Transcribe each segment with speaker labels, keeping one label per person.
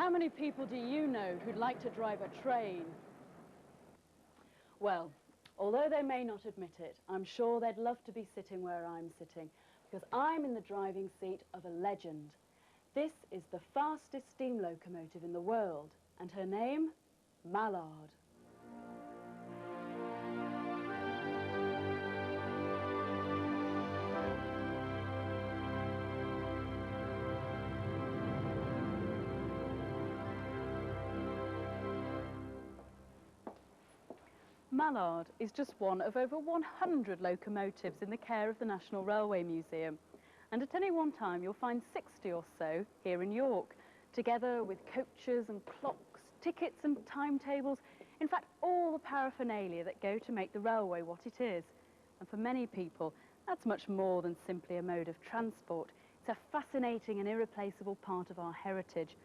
Speaker 1: How many people do you know who'd like to drive a train? Well, although they may not admit it, I'm sure they'd love to be sitting where I'm sitting, because I'm in the driving seat of a legend. This is the fastest steam locomotive in the world, and her name? Mallard. Mallard is just one of over 100 locomotives in the care of the National Railway Museum, and at any one time you'll find 60 or so here in York, together with coaches and clocks, tickets and timetables, in fact all the paraphernalia that go to make the railway what it is. And for many people that's much more than simply a mode of transport. It's a fascinating and irreplaceable part of our heritage.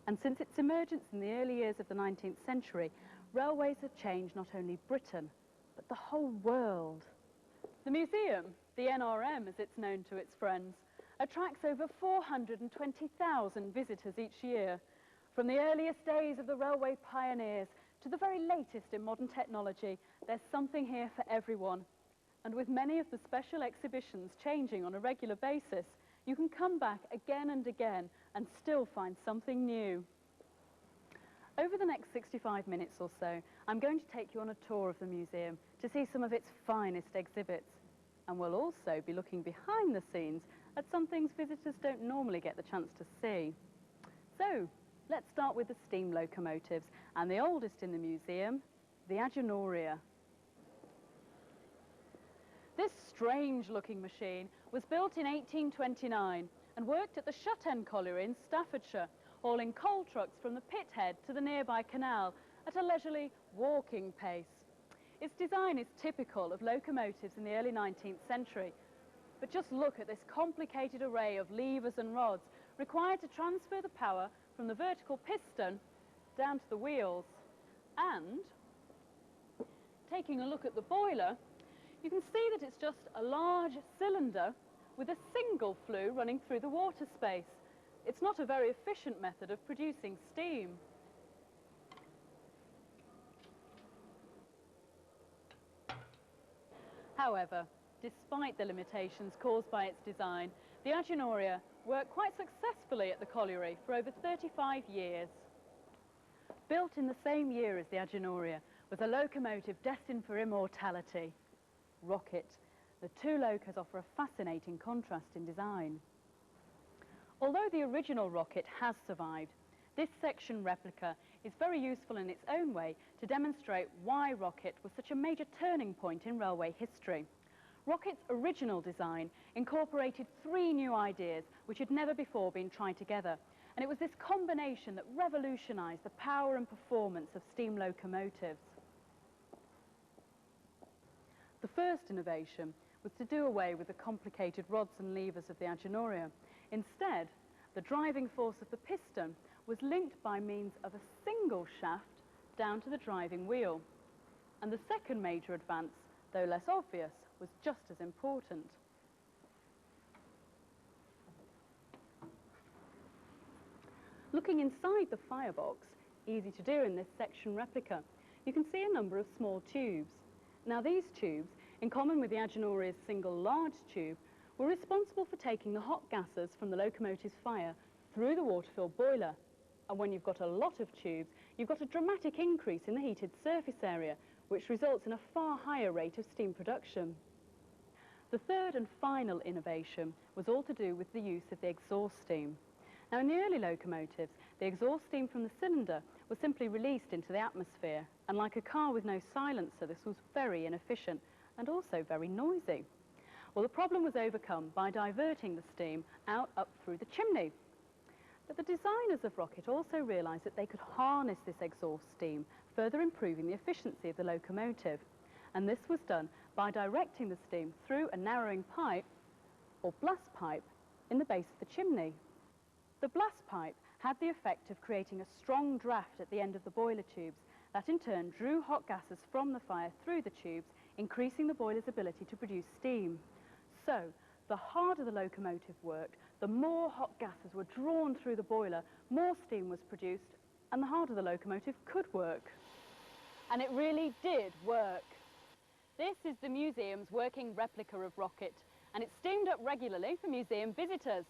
Speaker 1: And since its emergence in the early years of the 19th century, railways have changed not only Britain, but the whole world. The museum, the NRM as it's known to its friends, attracts over 420,000 visitors each year. From the earliest days of the railway pioneers to the very latest in modern technology, there's something here for everyone. And with many of the special exhibitions changing on a regular basis, you can come back again and again and still find something new. Over the next 65 minutes or so, I'm going to take you on a tour of the museum to see some of its finest exhibits. And we'll also be looking behind the scenes at some things visitors don't normally get the chance to see. So, let's start with the steam locomotives, and the oldest in the museum, the Agenoria. This strange-looking machine was built in 1829 and worked at the Shut End Colliery in Staffordshire, hauling coal trucks from the pit head to the nearby canal at a leisurely walking pace. Its design is typical of locomotives in the early 19th century, but just look at this complicated array of levers and rods required to transfer the power from the vertical piston down to the wheels. And, taking a look at the boiler, you can see that it's just a large cylinder with a single flue running through the water space. It's not a very efficient method of producing steam. However, despite the limitations caused by its design, the Agenoria worked quite successfully at the colliery for over 35 years. Built in the same year as the Agenoria was a locomotive destined for immortality, Rocket. The two locos offer a fascinating contrast in design. Although the original Rocket has survived, this section replica is very useful in its own way to demonstrate why Rocket was such a major turning point in railway history. Rocket's original design incorporated 3 new ideas which had never before been tried together, and it was this combination that revolutionised the power and performance of steam locomotives. The first innovation was to do away with the complicated rods and levers of the Agenoria. Instead, the driving force of the piston was linked by means of a single shaft down to the driving wheel. And the second major advance, though less obvious, was just as important. Looking inside the firebox, easy to do in this section replica, you can see a number of small tubes. Now these tubes, in common with the Agenoria's single large tube, were responsible for taking the hot gases from the locomotive's fire through the water-filled boiler. And when you've got a lot of tubes, you've got a dramatic increase in the heated surface area, which results in a far higher rate of steam production. The third and final innovation was all to do with the use of the exhaust steam. Now in the early locomotives, the exhaust steam from the cylinder was simply released into the atmosphere, and like a car with no silencer, this was very inefficient and also very noisy. Well, the problem was overcome by diverting the steam out up through the chimney. But the designers of Rocket also realised that they could harness this exhaust steam, further improving the efficiency of the locomotive. And this was done by directing the steam through a narrowing pipe, or blast pipe, in the base of the chimney. The blast pipe had the effect of creating a strong draft at the end of the boiler tubes that in turn drew hot gases from the fire through the tubes, increasing the boiler's ability to produce steam. So, the harder the locomotive worked, The more hot gases were drawn through the boiler, more steam was produced, and the harder the locomotive could work. And it really did work. This is the museum's working replica of Rocket, and it's steamed up regularly for museum visitors.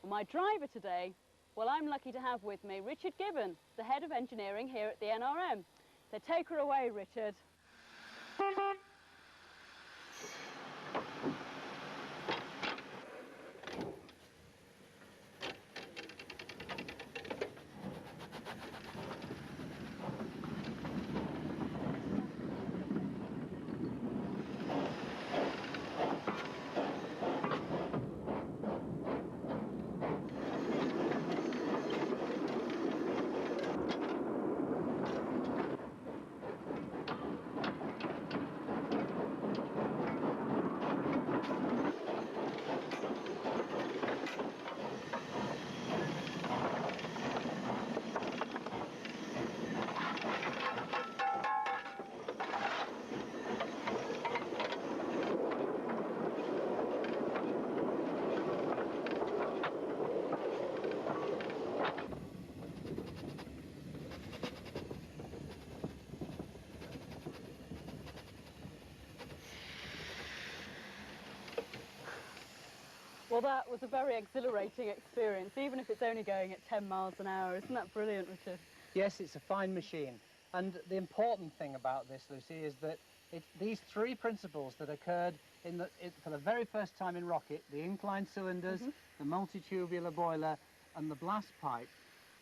Speaker 1: Well, my driver today, well, I'm lucky to have with me Richard Gibbon, the head of engineering here at the NRM. So take her away, Richard. Well, that was a very exhilarating experience, even if it's only going at 10 miles an hour. Isn't that brilliant, Richard?
Speaker 2: Yes, it's a fine machine. And the important thing about this, Lucy, is that these three principles that occurred for the very first time in Rocket, the inclined cylinders, the multitubular boiler, and the blast pipe,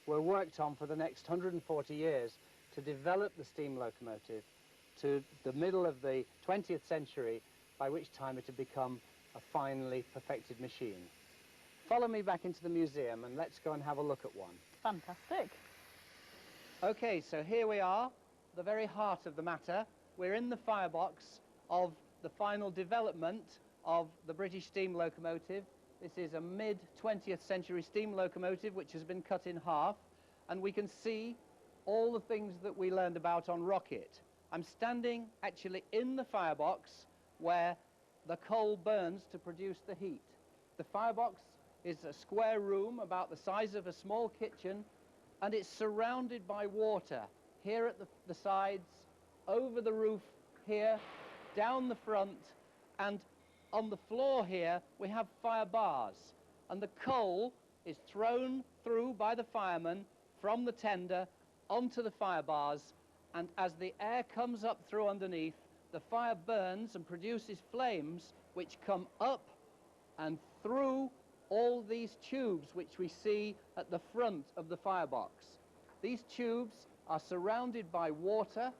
Speaker 2: were worked on for the next 140 years to develop the steam locomotive to the middle of the 20th century, by which time it had become a finely perfected machine. Follow me back into the museum and let's go and have a look at one.
Speaker 1: Fantastic.
Speaker 2: Okay, so here we are, the very heart of the matter. We're in the firebox of the final development of the British steam locomotive. This is a mid-20th century steam locomotive which has been cut in half, and we can see all the things that we learned about on Rocket. I'm standing actually in the firebox where the coal burns to produce the heat. The firebox is a square room about the size of a small kitchen, and it's surrounded by water here at the sides, over the roof here, down the front, and on the floor here we have fire bars, and the coal is thrown through by the firemen from the tender onto the fire bars, and as the air comes up through underneath, the fire burns and produces flames which come up and through all these tubes which we see at the front of the firebox. These tubes are surrounded by water,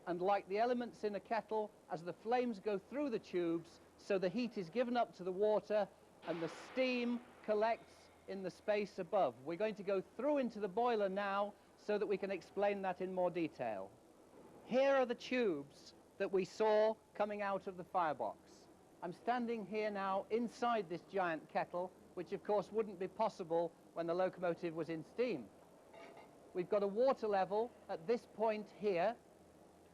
Speaker 2: and like the elements in a kettle, as the flames go through the tubes, so the heat is given up to the water and the steam collects in the space above. We're going to go through into the boiler now so that we can explain that in more detail. Here are the tubes that we saw coming out of the firebox. I'm standing here now inside this giant kettle, which of course wouldn't be possible when the locomotive was in steam. We've got a water level at this point here,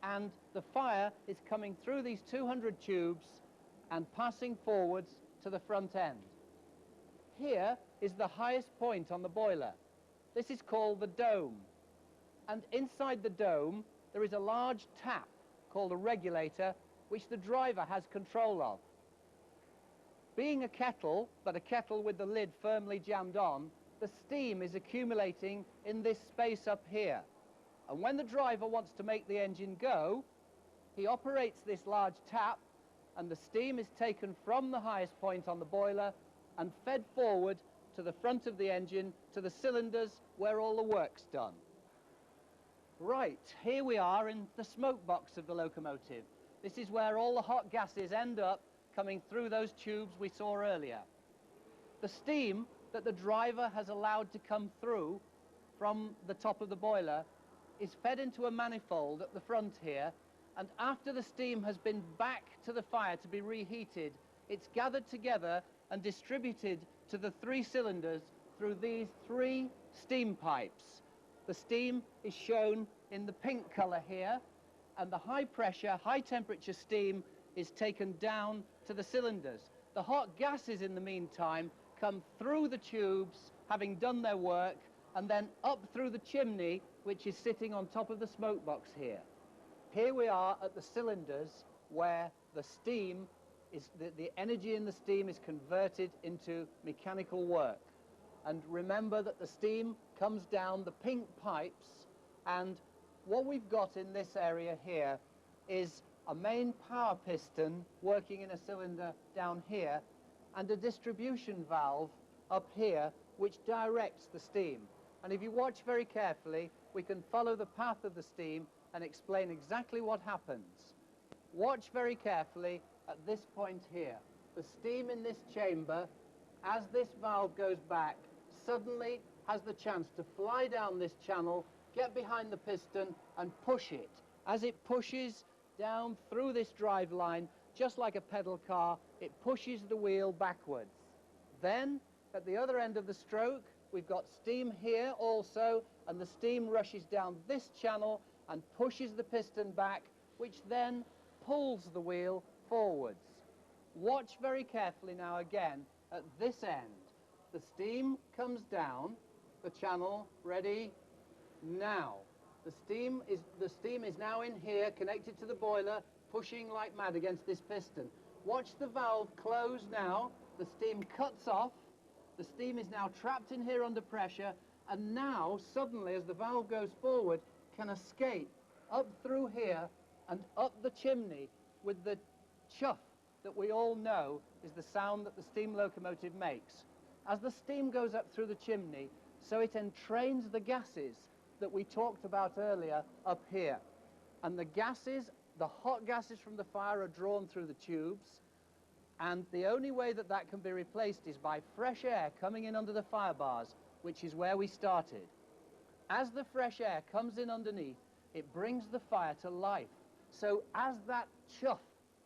Speaker 2: and the fire is coming through these 200 tubes and passing forwards to the front end. Here is the highest point on the boiler. This is called the dome, and inside the dome there is a large tap called a regulator, which the driver has control of. Being a kettle, but a kettle with the lid firmly jammed on, the steam is accumulating in this space up here. And when the driver wants to make the engine go, he operates this large tap, and the steam is taken from the highest point on the boiler and fed forward to the front of the engine, to the cylinders where all the work's done. Right, here we are in the smoke box of the locomotive. This is where all the hot gases end up coming through those tubes we saw earlier. The steam that the driver has allowed to come through from the top of the boiler is fed into a manifold at the front here, and after the steam has been back to the fire to be reheated, it's gathered together and distributed to the three cylinders through these three steam pipes. The steam is shown in the pink colour here, and the high pressure, high temperature steam is taken down to the cylinders. The hot gases in the meantime come through the tubes, having done their work, and then up through the chimney, which is sitting on top of the smoke box here. Here we are at the cylinders where the steam is, the energy in the steam is converted into mechanical work. And remember that the steam comes down the pink pipes, and what we've got in this area here is a main power piston working in a cylinder down here, and a distribution valve up here which directs the steam. And if you watch very carefully, we can follow the path of the steam and explain exactly what happens. Watch very carefully at this point here. The steam in this chamber, as this valve goes back, suddenly has the chance to fly down this channel, get behind the piston and push it. As it pushes down through this drive line, just like a pedal car, it pushes the wheel backwards. Then, at the other end of the stroke, we've got steam here also, and the steam rushes down this channel and pushes the piston back, which then pulls the wheel forwards. Watch very carefully now again at this end. The steam comes down the channel, ready, now. The steam is now in here, connected to the boiler, pushing like mad against this piston. Watch the valve close now. The steam cuts off. The steam is now trapped in here under pressure, and now, suddenly, as the valve goes forward, can escape up through here and up the chimney with the chuff that we all know is the sound that the steam locomotive makes. As the steam goes up through the chimney, so it entrains the gases that we talked about earlier up here. And the gases, the hot gases from the fire, are drawn through the tubes, and the only way that that can be replaced is by fresh air coming in under the fire bars, which is where we started. As the fresh air comes in underneath, it brings the fire to life. So as that chuff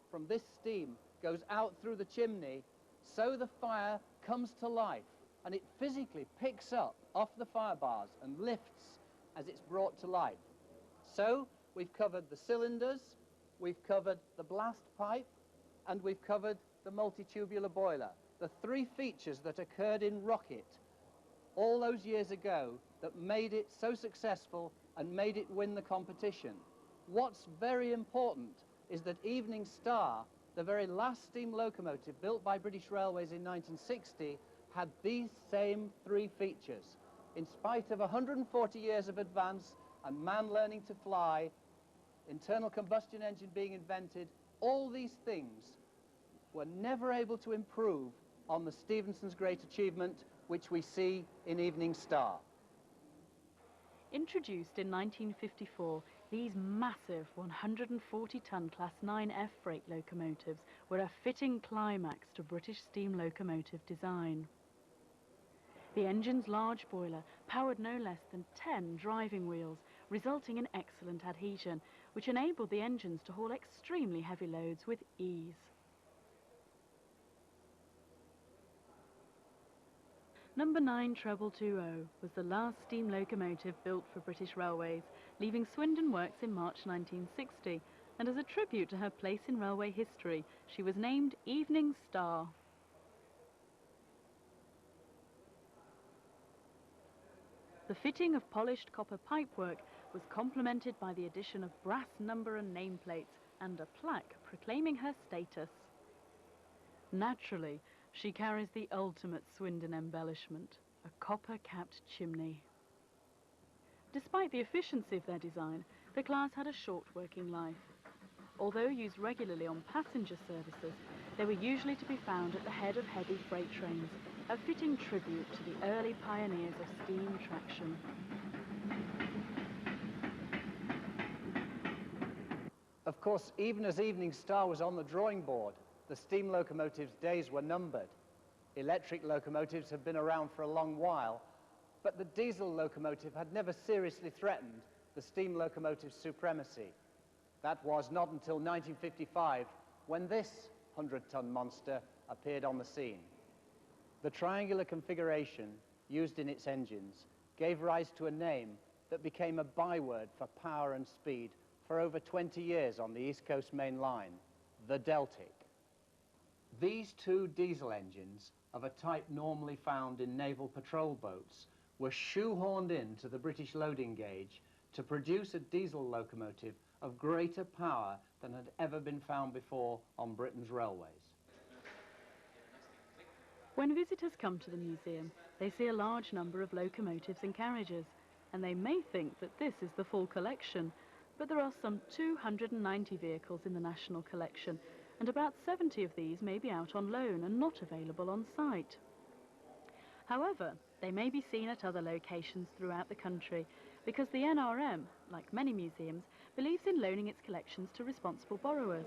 Speaker 2: from this steam goes out through the chimney, so the fire comes to life, and it physically picks up off the fire bars and lifts as it's brought to life. So we've covered the cylinders, we've covered the blast pipe, and we've covered the multitubular boiler, the three features that occurred in Rocket all those years ago that made it so successful and made it win the competition. What's very important is that Evening Star, the very last steam locomotive built by British Railways in 1960, had these same three features. In spite of 140 years of advance and man learning to fly, internal combustion engine being invented, all these things were never able to improve on the Stephenson's great achievement, which we see in Evening Star.
Speaker 1: Introduced in 1954, these massive 140-ton Class 9F freight locomotives were a fitting climax to British steam locomotive design. The engine's large boiler powered no less than 10 driving wheels, resulting in excellent adhesion, which enabled the engines to haul extremely heavy loads with ease. Number 9 Treble 20 was the last steam locomotive built for British Railways, leaving Swindon Works in March 1960, and as a tribute to her place in railway history, she was named Evening Star. The fitting of polished copper pipework was complemented by the addition of brass number and nameplates and a plaque proclaiming her status. Naturally, she carries the ultimate Swindon embellishment, a copper-capped chimney. Despite the efficiency of their design, the class had a short working life. Although used regularly on passenger services, they were usually to be found at the head of heavy freight trains, a fitting tribute to the early pioneers of steam traction.
Speaker 2: Of course, even as Evening Star was on the drawing board, the steam locomotive's days were numbered. Electric locomotives have been around for a long while, but the diesel locomotive had never seriously threatened the steam locomotive's supremacy. That was not until 1955, when this 100-ton monster appeared on the scene. The triangular configuration used in its engines gave rise to a name that became a byword for power and speed for over 20 years on the East Coast Main Line, the Deltic. These two diesel engines, of a type normally found in naval patrol boats, were shoehorned into the British loading gauge to produce a diesel locomotive of greater power than had ever been found before on Britain's railways.
Speaker 1: When visitors come to the museum, they see a large number of locomotives and carriages, and they may think that this is the full collection, but there are some 290 vehicles in the national collection, and about 70 of these may be out on loan and not available on site. However, they may be seen at other locations throughout the country, because the NRM, like many museums, believes in loaning its collections to responsible borrowers.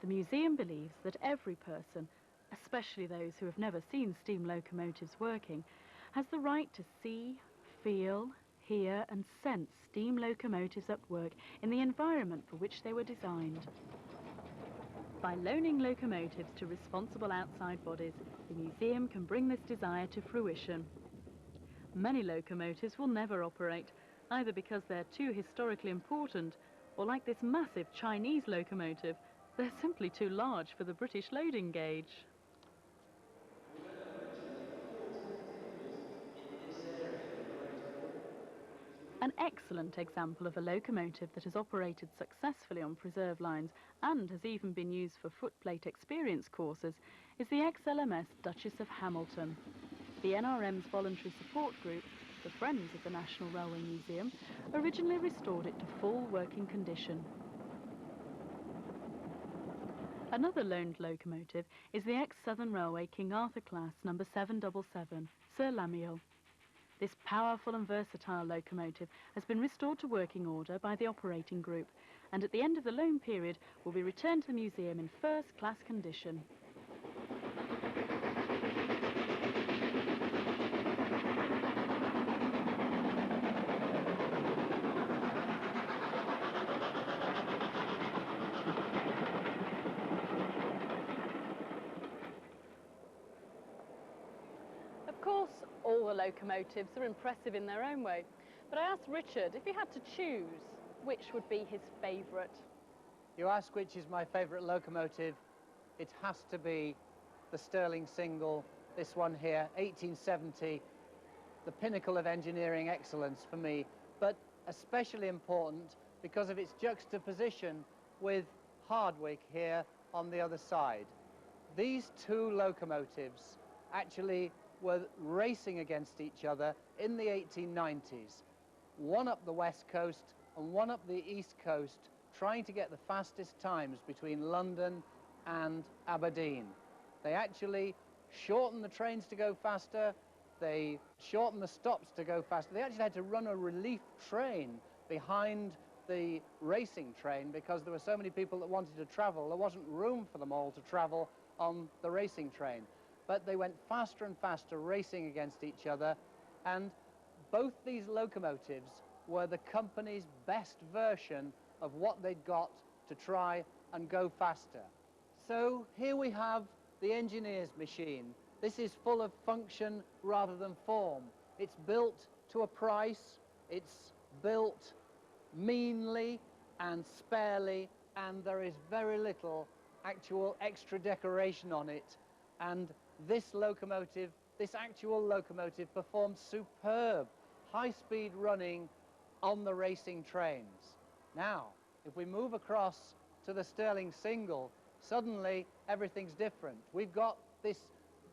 Speaker 1: The museum believes that every person, especially those who have never seen steam locomotives working, has the right to see, feel, hear and sense steam locomotives at work in the environment for which they were designed. By loaning locomotives to responsible outside bodies, the museum can bring this desire to fruition. Many locomotives will never operate, either because they're too historically important, or like this massive Chinese locomotive, they're simply too large for the British loading gauge. An excellent example of a locomotive that has operated successfully on preserve lines and has even been used for footplate experience courses is the XLMS Duchess of Hamilton. The NRM's voluntary support group, the Friends of the National Railway Museum, originally restored it to full working condition. Another loaned locomotive is the ex-Southern Railway King Arthur class number 777, Sir Lamiel. This powerful and versatile locomotive has been restored to working order by the operating group, and at the end of the loan period will be returned to the museum in first-class condition. Of course, all the locomotives are impressive in their own way, but I asked Richard if he had to choose, which would be his favourite.
Speaker 2: You ask which is my favourite locomotive, it has to be the Stirling Single, this one here, 1870, the pinnacle of engineering excellence for me, but especially important because of its juxtaposition with Hardwick here on the other side. These two locomotives actually were racing against each other in the 1890s, one up the west coast and one up the east coast, trying to get the fastest times between London and Aberdeen. They actually shortened the trains to go faster, they shortened the stops to go faster. They actually had to run a relief train behind the racing train because there were so many people that wanted to travel. There wasn't room for them all to travel on the racing train. But they went faster and faster, racing against each other, and both these locomotives were the company's best version of what they'd got to try and go faster. So here we have the engineer's machine. This is full of function rather than form. It's built to a price, it's built meanly and sparely, and there is very little actual extra decoration on it. And this locomotive, this actual locomotive, performed superb high-speed running on the racing trains. Now, if we move across to the Stirling Single, suddenly everything's different. We've got this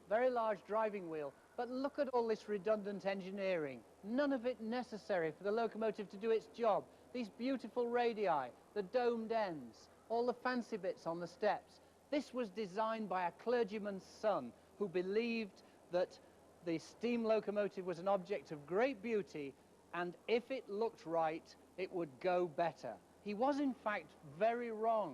Speaker 2: very large driving wheel, but look at all this redundant engineering. None of it necessary for the locomotive to do its job. These beautiful radii, the domed ends, all the fancy bits on the steps. This was designed by a clergyman's son who believed that the steam locomotive was an object of great beauty, and if it looked right, it would go better. He was, in fact, very wrong.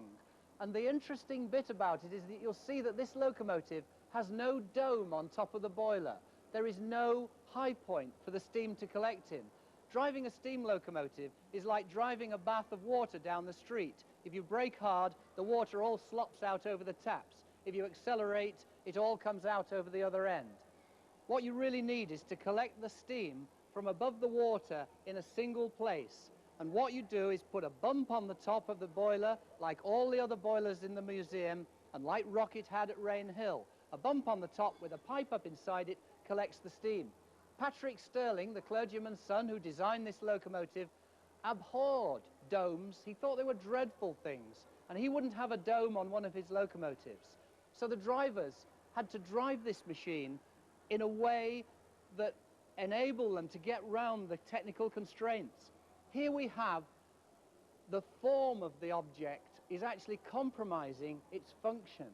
Speaker 2: And the interesting bit about it is that you'll see that this locomotive has no dome on top of the boiler. There is no high point for the steam to collect in. Driving a steam locomotive is like driving a bath of water down the street. If you brake hard, the water all slops out over the taps. If you accelerate, it all comes out over the other end. What you really need is to collect the steam from above the water in a single place. And what you do is put a bump on the top of the boiler, like all the other boilers in the museum, And like Rocket had at Rain Hill, a bump on the top with a pipe up inside it collects the steam. Patrick Stirling, the clergyman's son who designed this locomotive, abhorred domes. He thought they were dreadful things, and he wouldn't have a dome on one of his locomotives. So the drivers had to drive this machine in a way that enabled them to get round the technical constraints. Here we have the form of the object is actually compromising its function.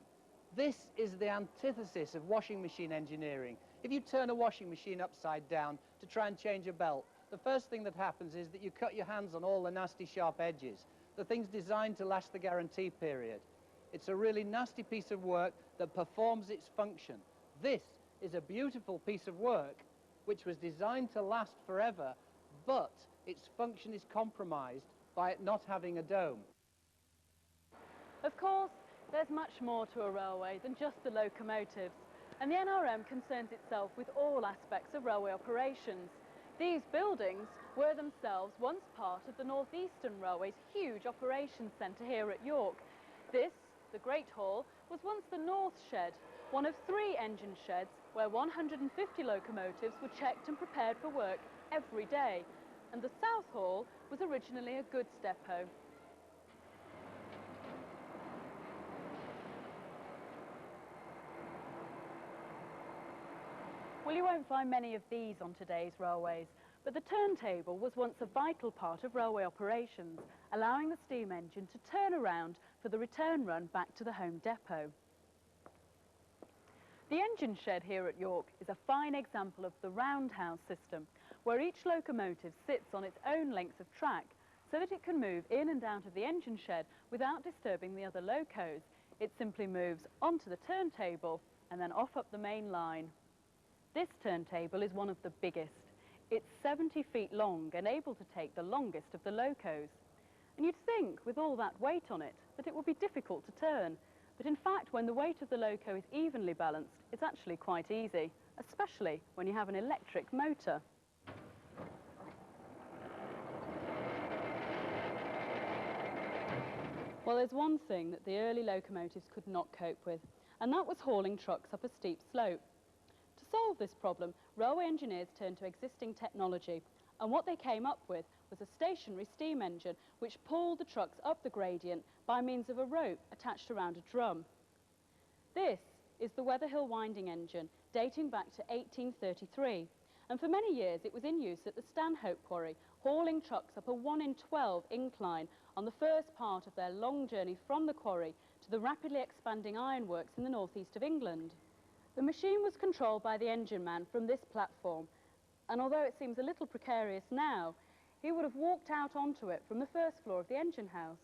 Speaker 2: This is the antithesis of washing machine engineering. If you turn a washing machine upside down to try and change a belt, the first thing that happens is that you cut your hands on all the nasty sharp edges. The thing's designed to last the guarantee period. It's a really nasty piece of work that performs its function. This is a beautiful piece of work which was designed to last forever, but its function is compromised by it not having a dome.
Speaker 1: Of course, there's much more to a railway than just the locomotives, and the NRM concerns itself with all aspects of railway operations. These buildings were themselves once part of the North Eastern Railway's huge operations centre here at York. This, the Great Hall, was once the North Shed, one of 3 engine sheds where 150 locomotives were checked and prepared for work every day. And the South Hall was originally a goods depot. Well, you won't find many of these on today's railways, but the turntable was once a vital part of railway operations, allowing the steam engine to turn around for the return run back to the home depot. The engine shed here at York is a fine example of the roundhouse system, where each locomotive sits on its own length of track so that it can move in and out of the engine shed without disturbing the other locos. It simply moves onto the turntable and then off up the main line. This turntable is one of the biggest. It's 70 feet long and able to take the longest of the locos. And you'd think, with all that weight on it, that it would be difficult to turn. But in fact, when the weight of the loco is evenly balanced, it's actually quite easy, especially when you have an electric motor. Well, there's one thing that the early locomotives could not cope with, and that was hauling trucks up a steep slope. To solve this problem, railway engineers turned to existing technology, and what they came up with was a stationary steam engine which pulled the trucks up the gradient by means of a rope attached around a drum. This is the Weatherhill winding engine, dating back to 1833, and for many years it was in use at the Stanhope Quarry, hauling trucks up a 1 in 12 incline on the first part of their long journey from the quarry to the rapidly expanding ironworks in the northeast of England. The machine was controlled by the engine man from this platform, and although it seems a little precarious now, he would have walked out onto it from the first floor of the engine house.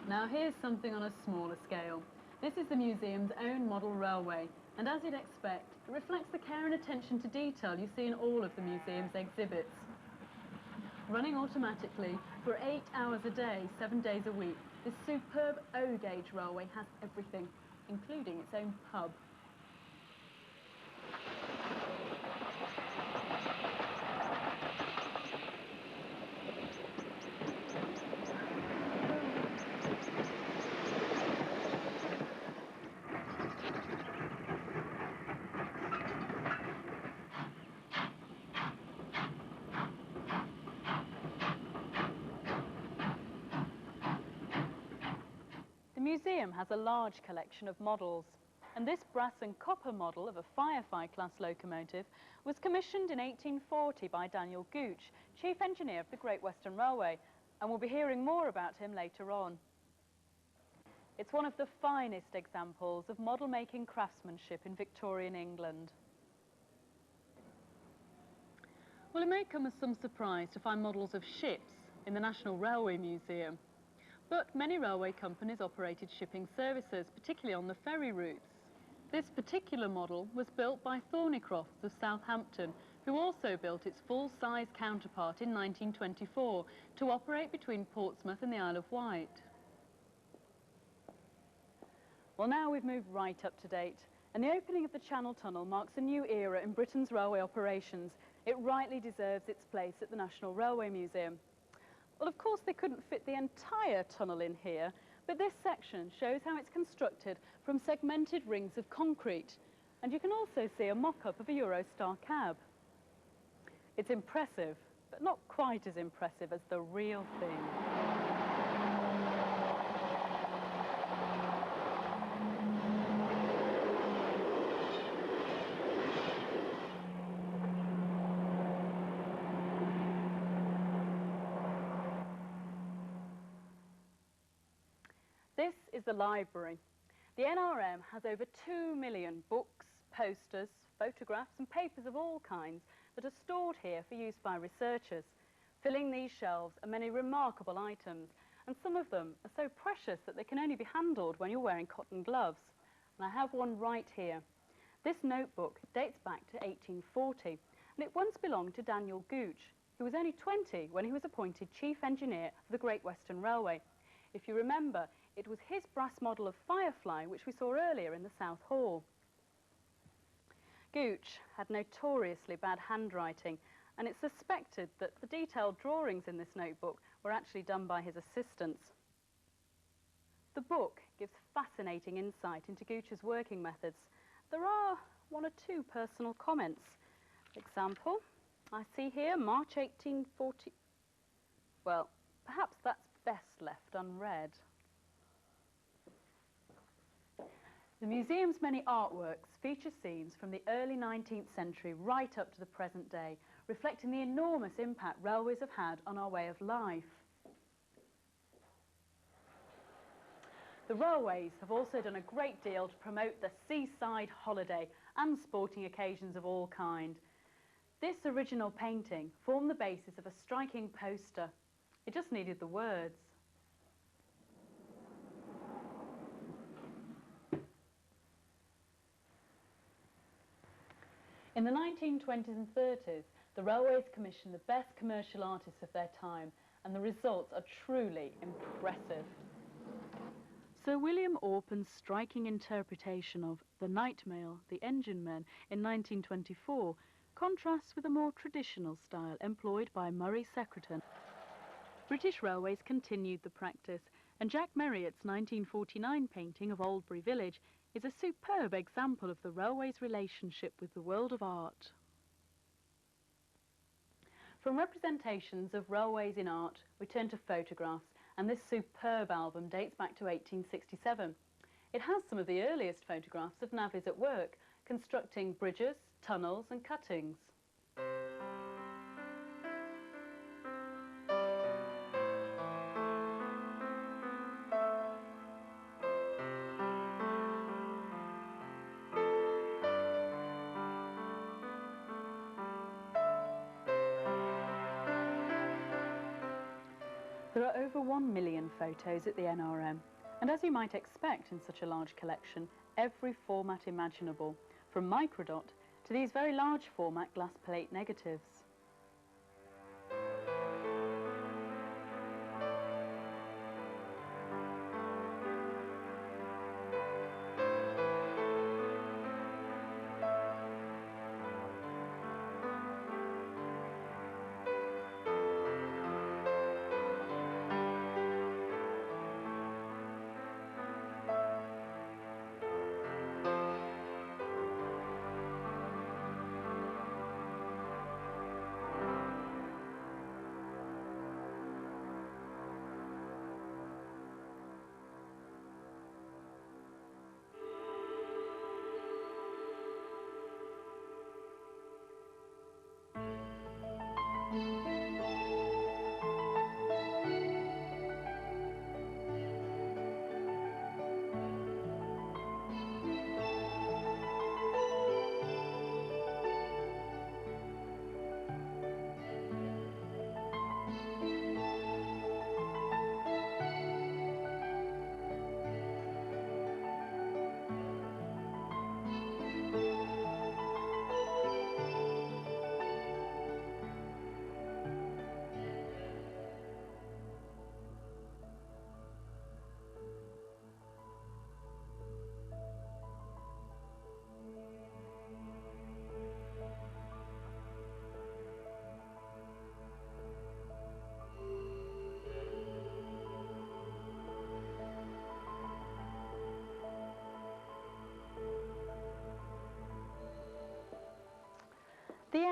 Speaker 1: Now here's something on a smaller scale. This is the museum's own model railway, and as you'd expect, it reflects the care and attention to detail you see in all of the museum's exhibits. Running automatically for 8 hours a day, 7 days a week, this superb O-gauge railway has everything, including its own pub. museum has a large collection of models, and this brass and copper model of a Firefly-class locomotive was commissioned in 1840 by Daniel Gooch, chief engineer of the Great Western Railway, and we'll be hearing more about him later on. It's one of the finest examples of model-making craftsmanship in Victorian England. Well, it may come as some surprise to find models of ships in the National Railway Museum, but many railway companies operated shipping services, particularly on the ferry routes. This particular model was built by Thornycrofts of Southampton, who also built its full-size counterpart in 1924 to operate between Portsmouth and the Isle of Wight. Well, now we've moved right up to date, and the opening of the Channel Tunnel marks a new era in Britain's railway operations. It rightly deserves its place at the National Railway Museum. Well, of course, they couldn't fit the entire tunnel in here, but this section shows how it's constructed from segmented rings of concrete, and you can also see a mock-up of a Eurostar cab. It's impressive, but not quite as impressive as the real thing. This is the library. The NRM has over 2 million books, posters, photographs and papers of all kinds that are stored here for use by researchers. Filling these shelves are many remarkable items, and some of them are so precious that they can only be handled when you're wearing cotton gloves. And I have one right here. This notebook dates back to 1840, and it once belonged to Daniel Gooch, who was only 20 when he was appointed chief engineer of the Great Western Railway. If you remember, it was his brass model of Firefly which we saw earlier in the South Hall. Gooch had notoriously bad handwriting, and it's suspected that the detailed drawings in this notebook were actually done by his assistants. The book gives fascinating insight into Gooch's working methods. There are one or two personal comments. Example, I see here March 1840. Well, perhaps that's best left unread. The museum's many artworks feature scenes from the early 19th century right up to the present day, reflecting the enormous impact railways have had on our way of life. The railways have also done a great deal to promote the seaside holiday and sporting occasions of all kind. This original painting formed the basis of a striking poster. It just needed the words. In the 1920s and 30s, the railways commissioned the best commercial artists of their time, and the results are truly impressive. Sir William Orpen's striking interpretation of The Night Mail, The Engine Men in 1924 contrasts with a more traditional style employed by Murray Secretan. British Railways continued the practice, and Jack Marriott's 1949 painting of Oldbury Village is a superb example of the railway's relationship with the world of art. From representations of railways in art, we turn to photographs, and this superb album dates back to 1867. It has some of the earliest photographs of navvies at work, constructing bridges, tunnels and cuttings. There are over 1 million photos at the NRM, and as you might expect in such a large collection, every format imaginable, from microdot to these very large format glass plate negatives.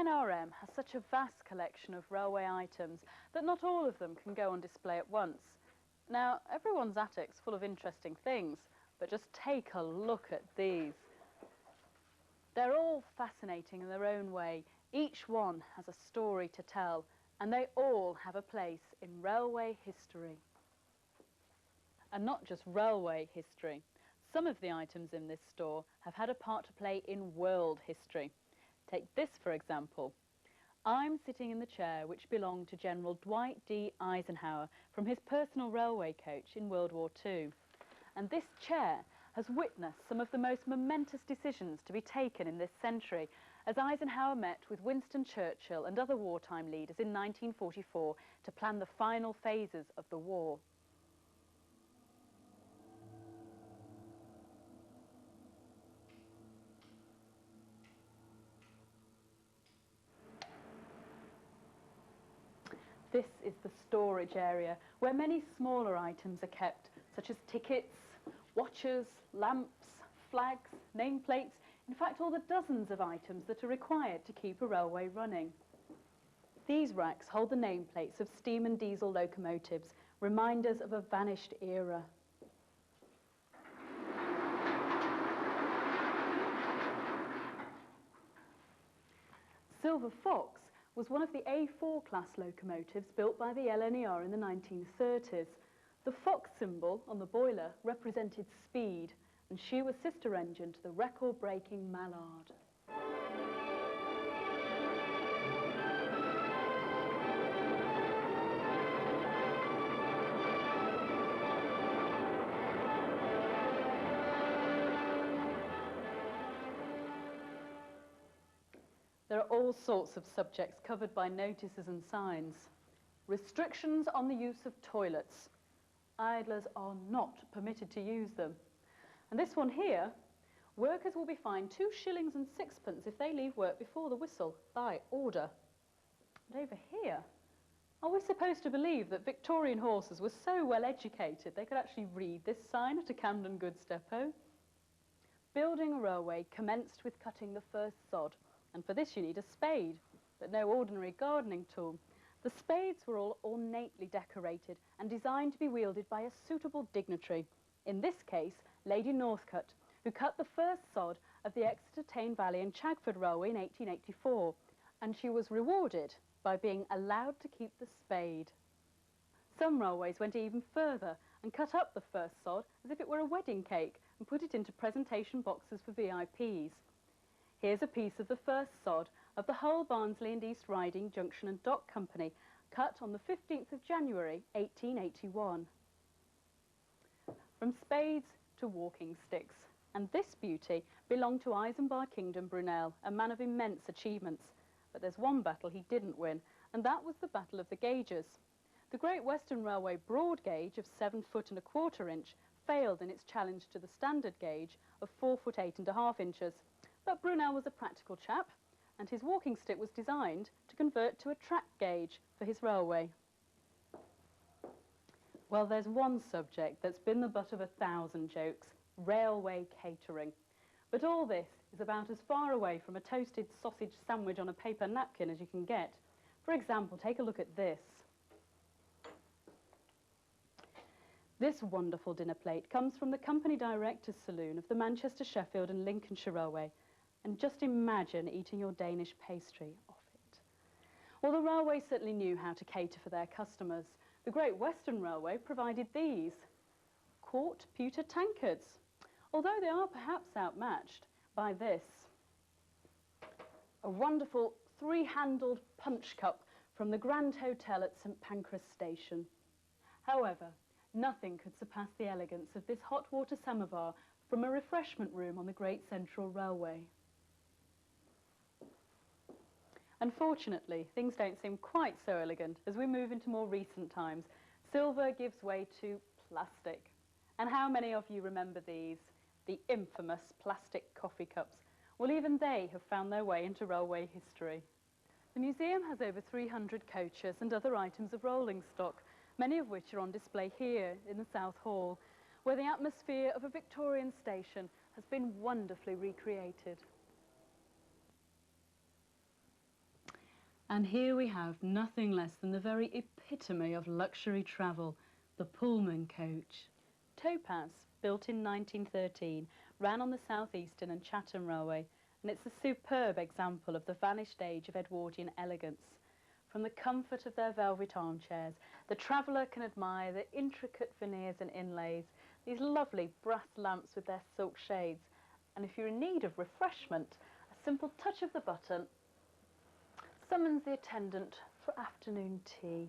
Speaker 1: NRM has such a vast collection of railway items that not all of them can go on display at once. Now, everyone's attic's full of interesting things, but just take a look at these. They're all fascinating in their own way. Each one has a story to tell, and they all have a place in railway history. And not just railway history. Some of the items in this store have had a part to play in world history. Take this, for example. I'm sitting in the chair which belonged to General Dwight D. Eisenhower from his personal railway coach in World War II. And this chair has witnessed some of the most momentous decisions to be taken in this century as Eisenhower met with Winston Churchill and other wartime leaders in 1944 to plan the final phases of the war. This is the storage area where many smaller items are kept, such as tickets, watches, lamps, flags, nameplates, in fact all the dozens of items that are required to keep a railway running. These racks hold the nameplates of steam and diesel locomotives, reminders of a vanished era. Silver Fox was one of the A4 class locomotives built by the LNER in the 1930s. The Fox symbol on the boiler represented speed, and she was sister engine to the record-breaking Mallard. There are all sorts of subjects covered by notices and signs. Restrictions on the use of toilets. Idlers are not permitted to use them. And this one here, workers will be fined 2 shillings and 6pence if they leave work before the whistle, by order. And over here, are we supposed to believe that Victorian horses were so well educated they could actually read this sign at a Camden goods depot? Building a railway commenced with cutting the first sod, and for this you need a spade, but no ordinary gardening tool. The spades were all ornately decorated and designed to be wielded by a suitable dignitary, in this case Lady Northcote, who cut the first sod of the Exeter Tane Valley and Chagford Railway in 1884, and she was rewarded by being allowed to keep the spade. Some railways went even further and cut up the first sod as if it were a wedding cake and put it into presentation boxes for VIPs. Here's a piece of the first sod of the Hull, Barnsley and East Riding Junction and Dock Company, cut on the 15th of January 1881. From spades to walking sticks, and this beauty belonged to Eisenbar Kingdom Brunel, a man of immense achievements. But there's one battle he didn't win, and that was the Battle of the Gauges. The Great Western Railway broad gauge of 7 foot and a quarter inch failed in its challenge to the standard gauge of 4 foot 8.5 inches. But Brunel was a practical chap, and his walking stick was designed to convert to a track gauge for his railway. Well, there's one subject that's been the butt of 1,000 jokes: railway catering. But all this is about as far away from a toasted sausage sandwich on a paper napkin as you can get. For example, take a look at this. This wonderful dinner plate comes from the Company Director's Saloon of the Manchester, Sheffield and Lincolnshire Railway. And just imagine eating your Danish pastry off it. Well, the railway certainly knew how to cater for their customers. The Great Western Railway provided these quart pewter tankards, although they are perhaps outmatched by this, a wonderful 3-handled punch cup from the Grand Hotel at St Pancras Station. However, nothing could surpass the elegance of this hot water samovar from a refreshment room on the Great Central Railway. Unfortunately, things don't seem quite so elegant as we move into more recent times. Silver gives way to plastic. And how many of you remember these? The infamous plastic coffee cups. Well, even they have found their way into railway history. The museum has over 300 coaches and other items of rolling stock, many of which are on display here in the South Hall, where the atmosphere of a Victorian station has been wonderfully recreated. And here we have nothing less than the very epitome of luxury travel, the Pullman coach. Topaz, built in 1913, ran on the South Eastern and Chatham Railway, and it's a superb example of the vanished age of Edwardian elegance. From the comfort of their velvet armchairs, the traveller can admire the intricate veneers and inlays, these lovely brass lamps with their silk shades, and if you're in need of refreshment, a simple touch of the button summons the attendant for afternoon tea.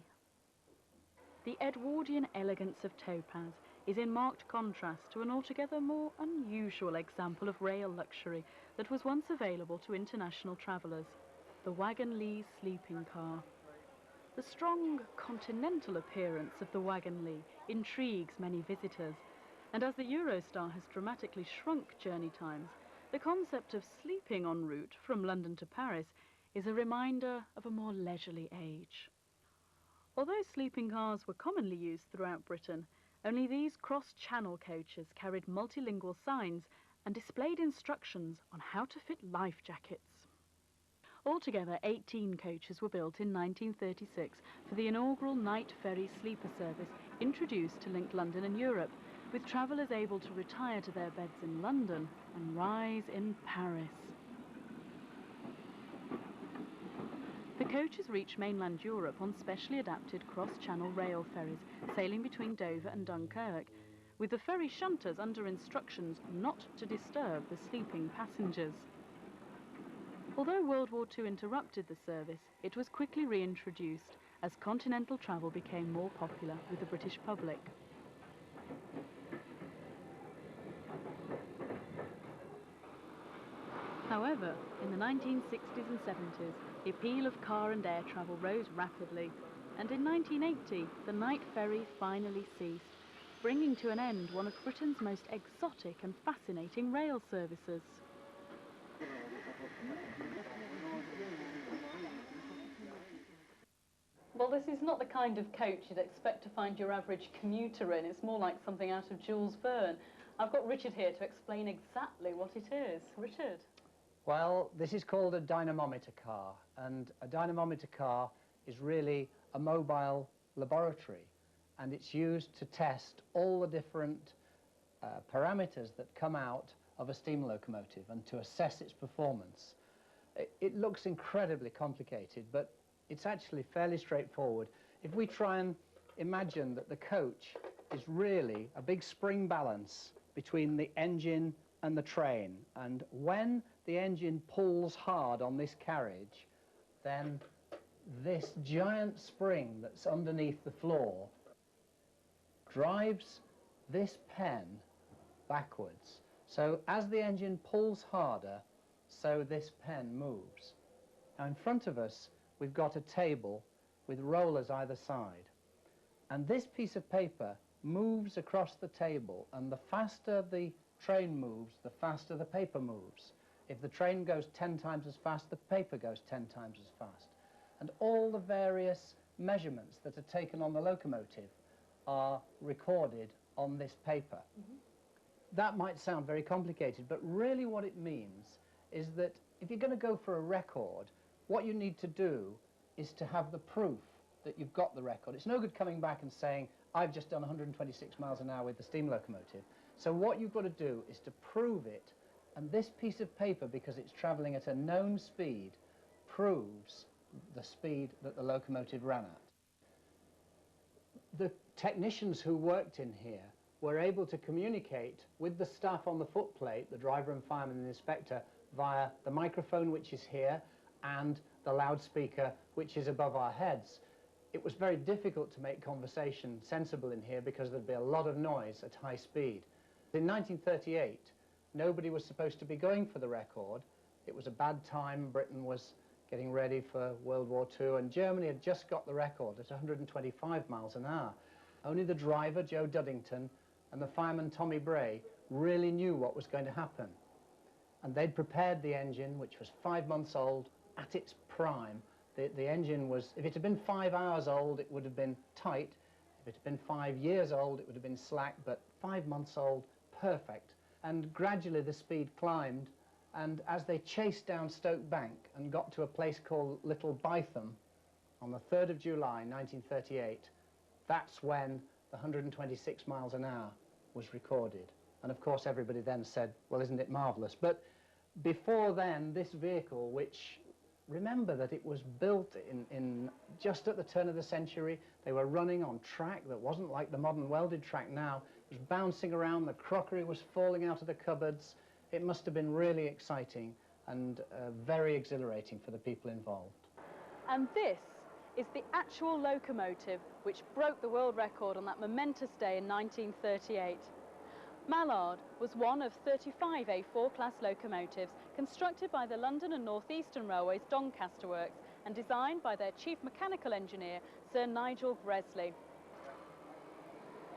Speaker 1: The Edwardian elegance of Topaz is in marked contrast to an altogether more unusual example of rail luxury that was once available to international travellers, the Wagon Lee sleeping car. The strong continental appearance of the Wagon Lee intrigues many visitors, and as the Eurostar has dramatically shrunk journey times, the concept of sleeping en route from London to Paris is a reminder of a more leisurely age. Although sleeping cars were commonly used throughout Britain, only these cross-channel coaches carried multilingual signs and displayed instructions on how to fit life jackets. Altogether, 18 coaches were built in 1936 for the inaugural night ferry sleeper service introduced to link London and Europe, with travellers able to retire to their beds in London and rise in Paris. The coaches reach mainland Europe on specially adapted cross-channel rail ferries sailing between Dover and Dunkirk, with the ferry shunters under instructions not to disturb the sleeping passengers. Although World War II interrupted the service, it was quickly reintroduced as continental travel became more popular with the British public. However, in the 1960s and 70s, the appeal of car and air travel rose rapidly, and in 1980, the night ferry finally ceased, bringing to an end one of Britain's most exotic and fascinating rail services. Well, this is not the kind of coach you'd expect to find your average commuter in. It's more like something out of Jules Verne. I've got Richard here to explain exactly what it is. Richard?
Speaker 2: Well, this is called a dynamometer car, and a dynamometer car is really a mobile laboratory, and it's used to test all the different parameters that come out of a steam locomotive and to assess its performance. It looks incredibly complicated, but it's actually fairly straightforward. If we try and imagine that the coach is really a big spring balance between the engine and the train, and when the engine pulls hard on this carriage, then this giant spring that's underneath the floor drives this pen backwards. So as the engine pulls harder, so this pen moves. Now in front of us, we've got a table with rollers either side. And this piece of paper moves across the table, and the faster the train moves, the faster the paper moves. If the train goes 10 times as fast, the paper goes 10 times as fast. And all the various measurements that are taken on the locomotive are recorded on this paper. Mm-hmm. That might sound very complicated, but really what it means is that if you're going to go for a record, what you need to do is to have the proof that you've got the record. It's no good coming back and saying, I've just done 126 miles an hour with the steam locomotive. So what you've got to do is to prove it, and this piece of paper, because it's travelling at a known speed, proves the speed that the locomotive ran at. The technicians who worked in here were able to communicate with the staff on the footplate, the driver and fireman and the inspector, via the microphone which is here and the loudspeaker which is above our heads. It was very difficult to make conversation sensible in here because there'd be a lot of noise at high speed. In 1938, nobody was supposed to be going for the record. It was a bad time. Britain was getting ready for World War II, and Germany had just got the record at 125 miles an hour. Only the driver, Joe Duddington, and the fireman, Tommy Bray, really knew what was going to happen. And they'd prepared the engine, which was 5 months old, at its prime. The engine was, if it had been 5 hours old, it would have been tight. If it had been 5 years old, it would have been slack, but 5 months old, perfect. And gradually the speed climbed And as they chased down Stoke Bank and got to a place called Little Bytham on the 3rd of July 1938, that's when the 126 miles an hour was recorded. And of course everybody then said, well, isn't it marvellous? But before then, this vehicle, which, remember that it was built in just at the turn of the century, they were running on track that wasn't like the modern welded track now. It was bouncing around, the crockery was falling out of the cupboards. It must have been really exciting and very exhilarating for the people involved.
Speaker 1: And this is the actual locomotive which broke the world record on that momentous day in 1938. Mallard was one of 35 A4 class locomotives constructed by the London and North Eastern Railway's Doncaster Works and designed by their chief mechanical engineer, Sir Nigel Gresley.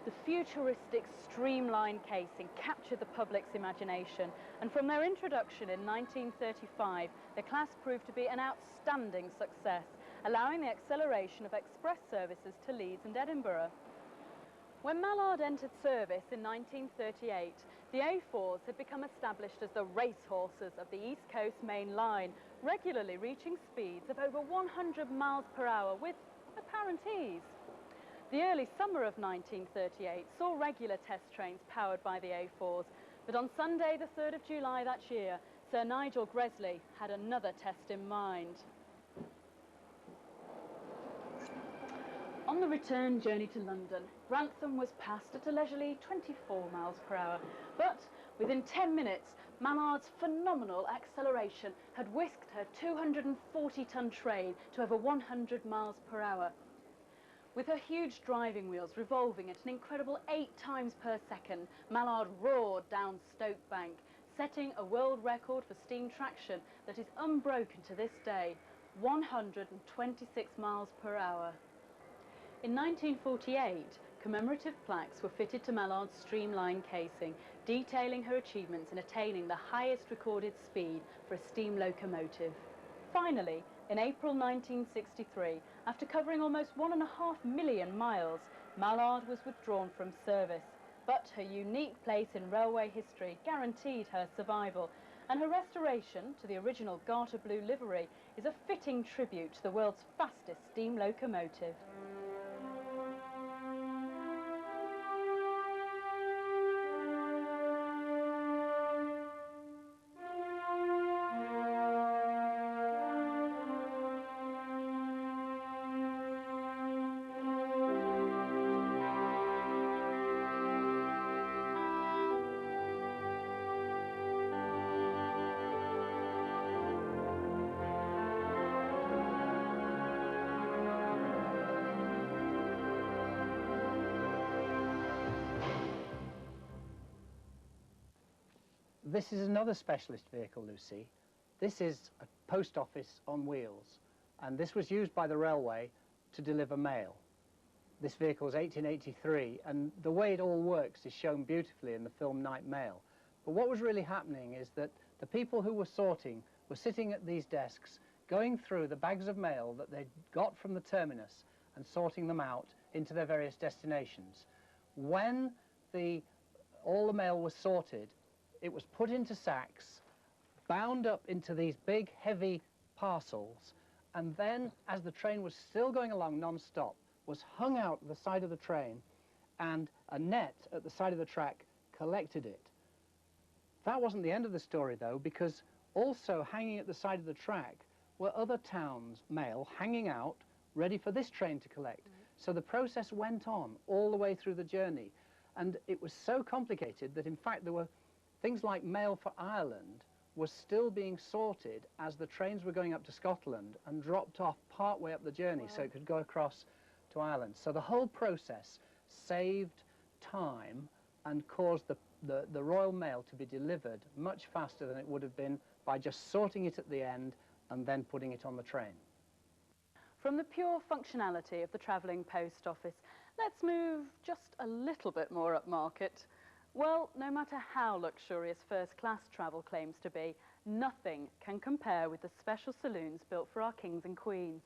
Speaker 1: The futuristic streamlined casing captured the public's imagination, and from their introduction in 1935, the class proved to be an outstanding success, allowing the acceleration of express services to Leeds and Edinburgh. When Mallard entered service in 1938, the A4s had become established as the racehorses of the East Coast Main Line, regularly reaching speeds of over 100 miles per hour with apparent ease. The early summer of 1938 saw regular test trains powered by the A4s, but on Sunday the 3rd of July that year, Sir Nigel Gresley had another test in mind. On the return journey to London, Grantham was passed at a leisurely 24 miles per hour, but within 10 minutes, Mallard's phenomenal acceleration had whisked her 240-ton train to over 100 miles per hour. With her huge driving wheels revolving at an incredible 8 times per second, Mallard roared down Stoke Bank, setting a world record for steam traction that is unbroken to this day, 126 miles per hour. In 1948, commemorative plaques were fitted to Mallard's streamlined casing, detailing her achievements in attaining the highest recorded speed for a steam locomotive. Finally, in April 1963, after covering almost 1.5 million miles, Mallard was withdrawn from service. But her unique place in railway history guaranteed her survival, and her restoration to the original garter blue livery is a fitting tribute to the world's fastest steam locomotive.
Speaker 2: This is another specialist vehicle, Lucy. This is a post office on wheels, and this was used by the railway to deliver mail. This vehicle is 1883, and the way it all works is shown beautifully in the film Night Mail. But what was really happening is that the people who were sorting were sitting at these desks, going through the bags of mail that they'd got from the terminus and sorting them out into their various destinations. When all the mail was sorted, it was put into sacks, bound up into these big, heavy parcels, and then, as the train was still going along non-stop, was hung out the side of the train, and a net at the side of the track collected it. That wasn't the end of the story, though, because also hanging at the side of the track were other towns' mail hanging out, ready for this train to collect. So the process went on all the way through the journey, and it was so complicated that, in fact, there were things like mail for Ireland was still being sorted as the trains were going up to Scotland and dropped off part way up the journey. Wow. So it could go across to Ireland. So the whole process saved time and caused the Royal Mail to be delivered much faster than it would have been by just sorting it at the end and then putting it on the train.
Speaker 1: From the pure functionality of the travelling post office, let's move just a little bit more upmarket. Well, no matter how luxurious first-class travel claims to be, nothing can compare with the special saloons built for our kings and queens.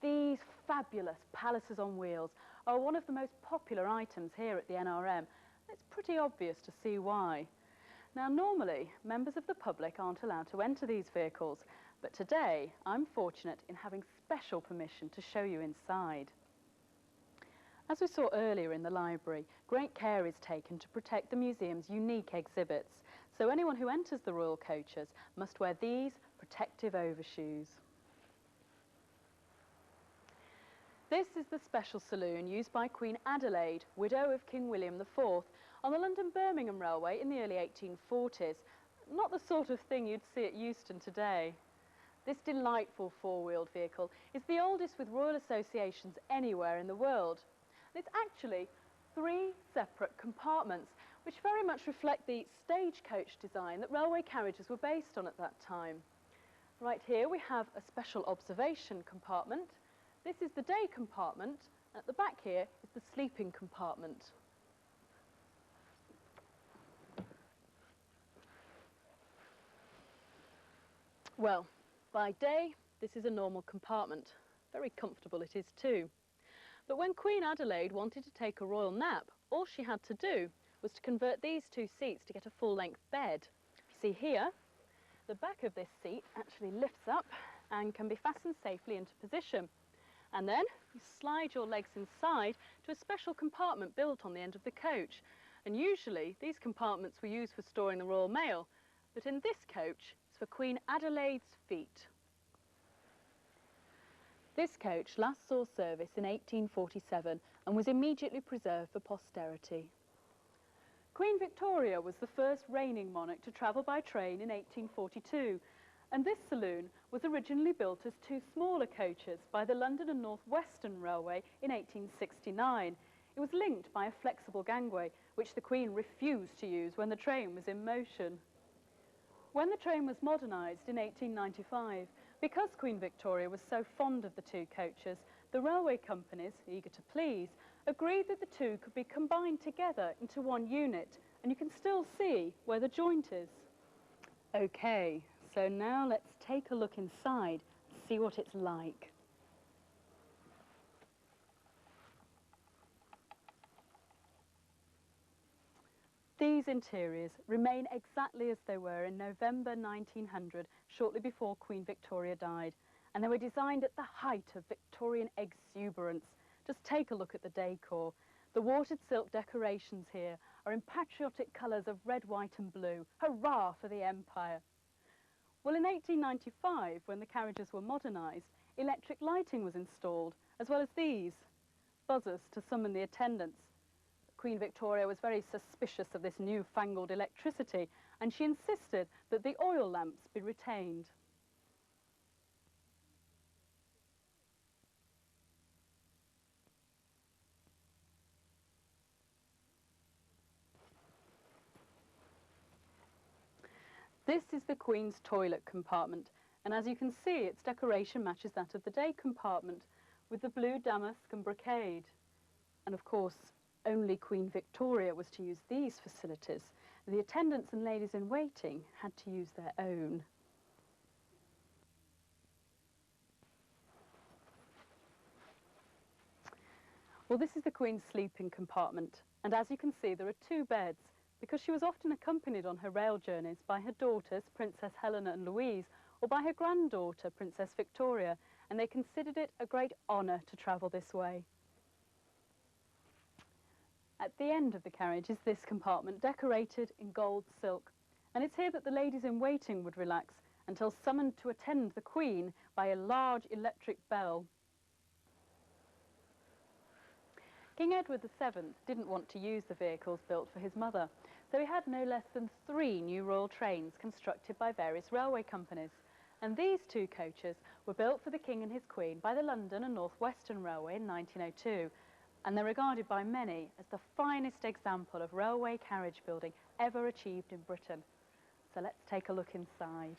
Speaker 1: These fabulous palaces on wheels are one of the most popular items here at the NRM. It's pretty obvious to see why. Now normally, members of the public aren't allowed to enter these vehicles, but today I'm fortunate in having special permission to show you inside. As we saw earlier in the library, great care is taken to protect the museum's unique exhibits, so anyone who enters the royal coaches must wear these protective overshoes. This is the special saloon used by Queen Adelaide, widow of King William IV, on the London-Birmingham Railway in the early 1840s. Not the sort of thing you'd see at Euston today. This delightful four-wheeled vehicle is the oldest with royal associations anywhere in the world. It's actually 3 separate compartments, which very much reflect the stagecoach design that railway carriages were based on at that time. Right here we have a special observation compartment. This is the day compartment. At the back here is the sleeping compartment. Well, by day, this is a normal compartment. Very comfortable it is too. But when Queen Adelaide wanted to take a royal nap, all she had to do was to convert these 2 seats to get a full-length bed. You see here, the back of this seat actually lifts up and can be fastened safely into position. And then you slide your legs inside to a special compartment built on the end of the coach. And usually these compartments were used for storing the royal mail, but in this coach it's for Queen Adelaide's feet. This coach last saw service in 1847 and was immediately preserved for posterity. Queen Victoria was the first reigning monarch to travel by train in 1842, and this saloon was originally built as 2 smaller coaches by the London and North Western Railway in 1869. It was linked by a flexible gangway, which the Queen refused to use when the train was in motion. When the train was modernised in 1895, because Queen Victoria was so fond of the 2 coaches, the railway companies, eager to please, agreed that the 2 could be combined together into 1 unit, and you can still see where the joint is. OK, so now let's take a look inside and see what it's like. These interiors remain exactly as they were in November 1900, shortly before Queen Victoria died, and they were designed at the height of Victorian exuberance. Just take a look at the decor. The watered silk decorations here are in patriotic colours of red, white and blue. Hurrah for the Empire! Well, in 1895, when the carriages were modernised, electric lighting was installed, as well as these buzzers to summon the attendants. Queen Victoria was very suspicious of this newfangled electricity, and she insisted that the oil lamps be retained. This is the Queen's toilet compartment, and as you can see, its decoration matches that of the day compartment, with the blue damask and brocade. And of course, only Queen Victoria was to use these facilities. The attendants and ladies in waiting had to use their own. Well, this is the Queen's sleeping compartment, and as you can see, there are 2 beds, because she was often accompanied on her rail journeys by her daughters, Princess Helena and Louise, or by her granddaughter, Princess Victoria, and they considered it a great honour to travel this way. At the end of the carriage is this compartment, decorated in gold silk, and it's here that the ladies in waiting would relax until summoned to attend the Queen by a large electric bell. King Edward VII didn't want to use the vehicles built for his mother, so he had no less than 3 new royal trains constructed by various railway companies. And these 2 coaches were built for the King and his Queen by the London and North Western Railway in 1902. And they're regarded by many as the finest example of railway carriage building ever achieved in Britain. So let's take a look inside.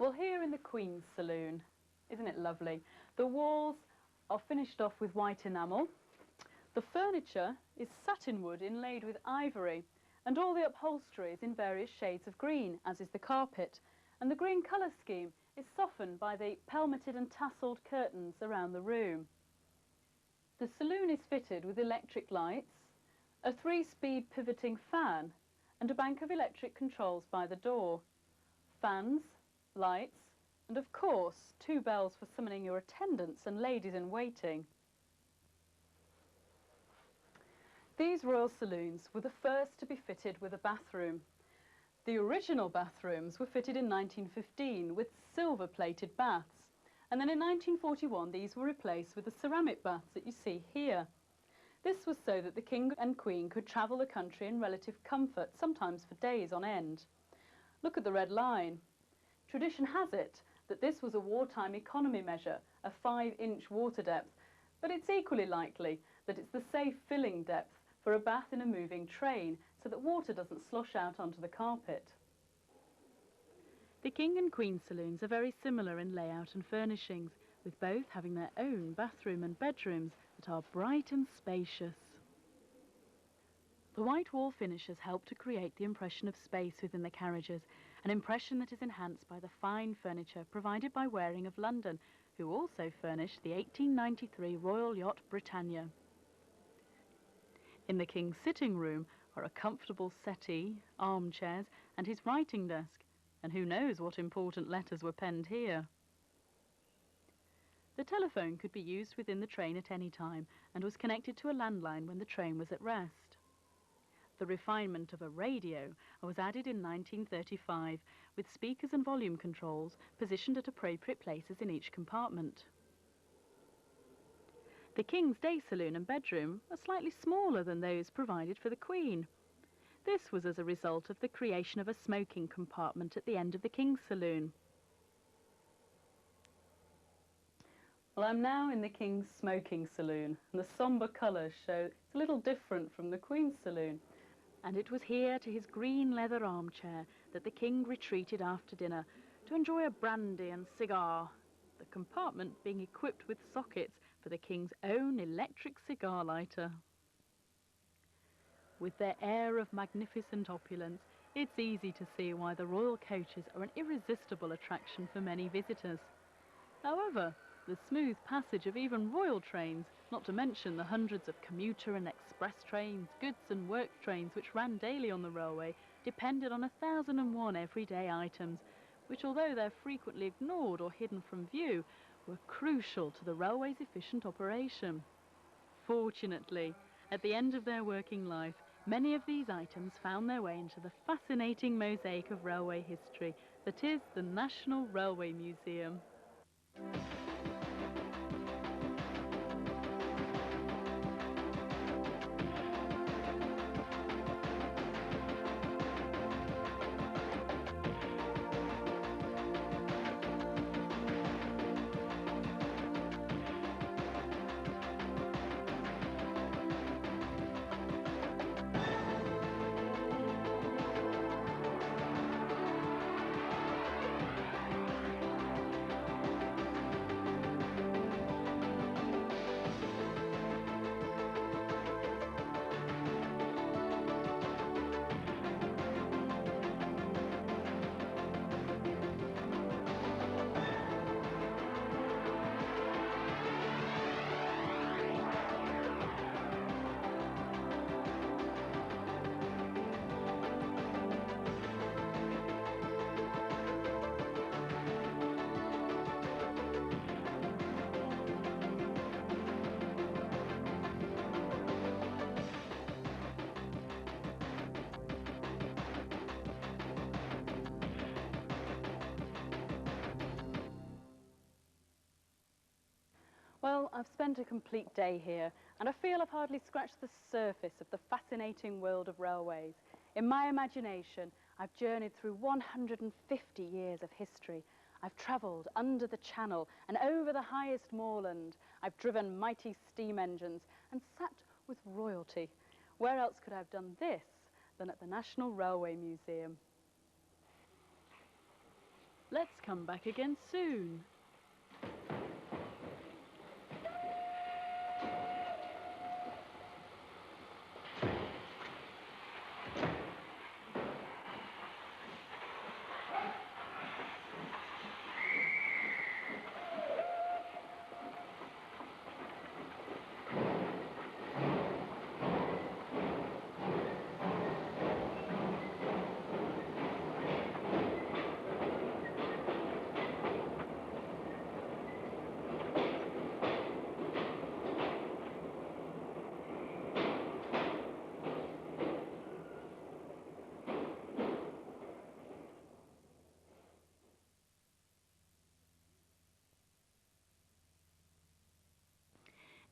Speaker 1: Well, here in the Queen's Saloon, isn't it lovely? The walls are finished off with white enamel. The furniture is satin wood inlaid with ivory, and all the upholstery is in various shades of green, as is the carpet. And the green colour scheme is softened by the pelmeted and tasselled curtains around the room. The saloon is fitted with electric lights, a 3-speed pivoting fan, and a bank of electric controls by the door. Fans, lights, and of course 2 bells for summoning your attendants and ladies in waiting. These royal saloons were the first to be fitted with a bathroom. The original bathrooms were fitted in 1915 with silver-plated baths, and then in 1941 these were replaced with the ceramic baths that you see here. This was so that the King and Queen could travel the country in relative comfort, sometimes for days on end. Look at the red line. Tradition has it that this was a wartime economy measure, a 5-inch water depth, but it's equally likely that it's the safe filling depth for a bath in a moving train so that water doesn't slosh out onto the carpet. The King and Queen saloons are very similar in layout and furnishings, with both having their own bathroom and bedrooms that are bright and spacious. The white wall finishes help to create the impression of space within the carriages, an impression that is enhanced by the fine furniture provided by Waring of London, who also furnished the 1893 Royal Yacht Britannia. In the King's sitting room are a comfortable settee, armchairs, and his writing desk, and who knows what important letters were penned here. The telephone could be used within the train at any time and was connected to a landline when the train was at rest. The refinement of a radio was added in 1935, with speakers and volume controls positioned at appropriate places in each compartment. The King's day saloon and bedroom are slightly smaller than those provided for the Queen. This was as a result of the creation of a smoking compartment at the end of the King's saloon. Well, I'm now in the King's smoking saloon, and the sombre colours show it's a little different from the Queen's saloon. And it was here, to his green leather armchair, that the King retreated after dinner to enjoy a brandy and cigar, the compartment being equipped with sockets for the King's own electric cigar lighter. With their air of magnificent opulence, it's easy to see why the royal coaches are an irresistible attraction for many visitors. However, the smooth passage of even royal trains, not to mention the hundreds of commuter and express trains, goods and work trains which ran daily on the railway, depended on 1,001 everyday items, which, although they're frequently ignored or hidden from view, were crucial to the railway's efficient operation. Fortunately, at the end of their working life, many of these items found their way into the fascinating mosaic of railway history that is the National Railway Museum. Well, I've spent a complete day here, and I feel I've hardly scratched the surface of the fascinating world of railways. In my imagination, I've journeyed through 150 years of history. I've travelled under the Channel and over the highest moorland. I've driven mighty steam engines and sat with royalty. Where else could I have done this than at the National Railway Museum? Let's come back again soon.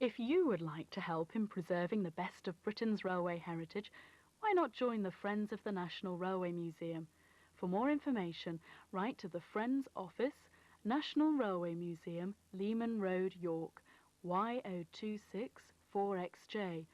Speaker 1: If you would like to help in preserving the best of Britain's railway heritage, why not join the Friends of the National Railway Museum? For more information, write to the Friends Office, National Railway Museum, Lehman Road, York, Y026 4XJ,